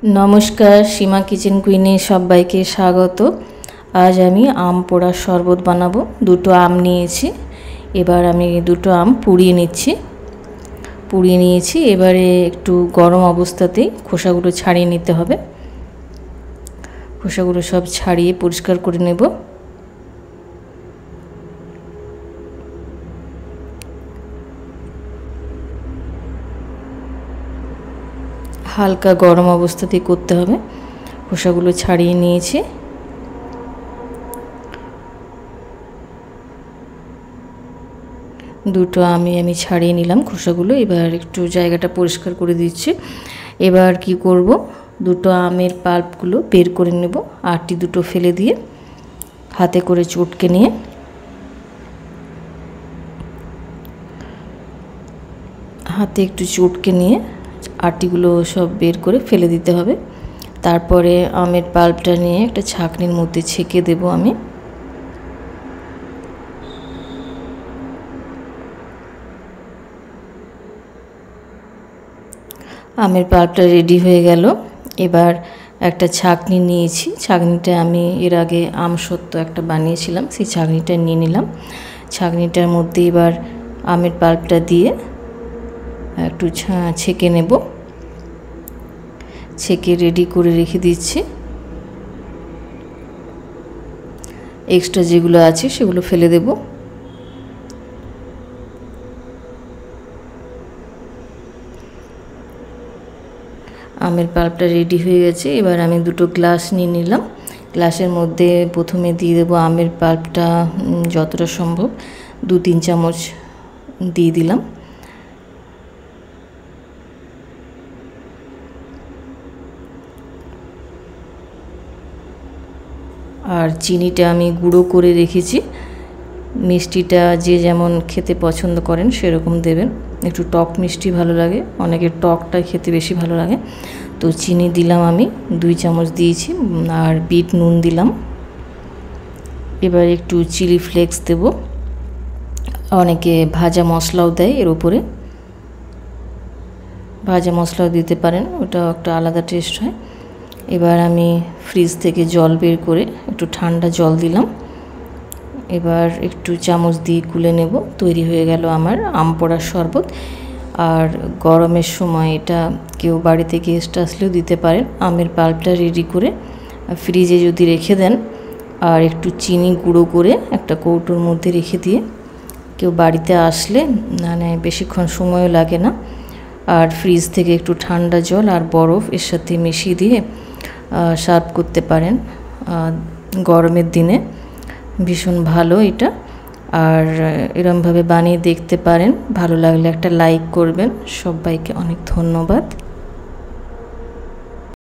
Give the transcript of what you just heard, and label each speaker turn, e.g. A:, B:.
A: নমস্কার, সীমা কিচেন কুইনে সবাইকে স্বাগত। আজ আমি আম পোড়ার শরবত বানাবো। দুটো আম নিয়েছি, এবার আমি দুটো আম পুড়িয়ে নিয়েছি। এবারে একটু গরম অবস্থাতেই খোসাগুলো ছাড়িয়ে নিতে হবে। খোসাগুলো সব ছাড়িয়ে পরিষ্কার করে নেব। হালকা গরম অবস্থাতেই করতে হবে। খোসাগুলো ছাড়িয়ে নিয়েছি। দুটো আমি ছাড়িয়ে নিলাম খোসাগুলো। এবার একটু জায়গাটা পরিষ্কার করে দিচ্ছি। এবার কি করব, দুটো আমের পাল্পগুলো বের করে নেব। আটি দুটো ফেলে দিয়ে হাতে করে চটকে নিয়ে একটু চটকে নিয়ে আটিগুলো সব বের করে ফেলে দিতে হবে। তারপরে আমের পাল্পটা নিয়ে একটা ছাঁকনির মধ্যে ছেঁকে দেব আমি। আমের পাল্পটা রেডি হয়ে গেল। এবার একটা ছাঁকনি নিয়েছি। ছাঁকনিটা আমি এর আগে আমসত্ত্ব একটা বানিয়েছিলাম, সেই ছাঁকনিটা নিয়ে নিলাম। ছাঁকনিটার মধ্যে এবার আমের পাল্পটা দিয়ে একটু ছেঁকে নেব। ছেঁকে রেডি করে রেখে দিচ্ছি। এক্সট্রা যেগুলো আছে সেগুলো ফেলে দেব। আমের পাল্পটা রেডি হয়ে গেছে। এবার আমি দুটো গ্লাস নিয়ে নিলাম। গ্লাসের মধ্যে প্রথমে দিয়ে দেবো আমের পাল্পটা, যতটা সম্ভব 2-3 চামচ দিয়ে দিলাম। আর চিনিটা আমি গুঁড়ো করে রেখেছি। মিষ্টিটা যে যেমন খেতে পছন্দ করেন সেরকম দেবেন। একটু টক মিষ্টি ভালো লাগে, অনেকের টকটা খেতে বেশি ভালো লাগে। তো চিনি দিলাম আমি 2 চামচ দিয়েছি, আর বিট নুন দিলাম। এবার একটু চিলি ফ্লেক্স দেব। অনেকে ভাজা মশলাও দেয় এর উপরে, ভাজা মশলাও দিতে পারেন, ওটা একটা আলাদা টেস্ট হয়। এবার আমি ফ্রিজ থেকে জল বের করে একটু ঠান্ডা জল দিলাম। এবার একটু চামচ দিয়ে গুলে নেব। তৈরি হয়ে গেল আমার আম পোড়ার শরবত। আর গরমের সময় এটা কেউ বাড়িতে গেস্ট আসলেও দিতে পারেন। আমের পাল্পটা রেডি করে ফ্রিজে যদি রেখে দেন, আর একটু চিনি গুঁড়ো করে একটা কৌটোর মধ্যে রেখে দিয়ে কেউ বাড়িতে আসলে মানে বেশিক্ষণ সময়ও লাগে না। আর ফ্রিজ থেকে একটু ঠান্ডা জল আর বরফ এর সাথে মিশিয়ে দিয়ে সার্ভ করতে পারেন গরমের দিনে। ভীষণ ভালো এটা। আর এরমভাবে বানিয়ে দেখতে পারেন। ভালো লাগলে একটা লাইক করবেন। সবাইকে অনেক ধন্যবাদ।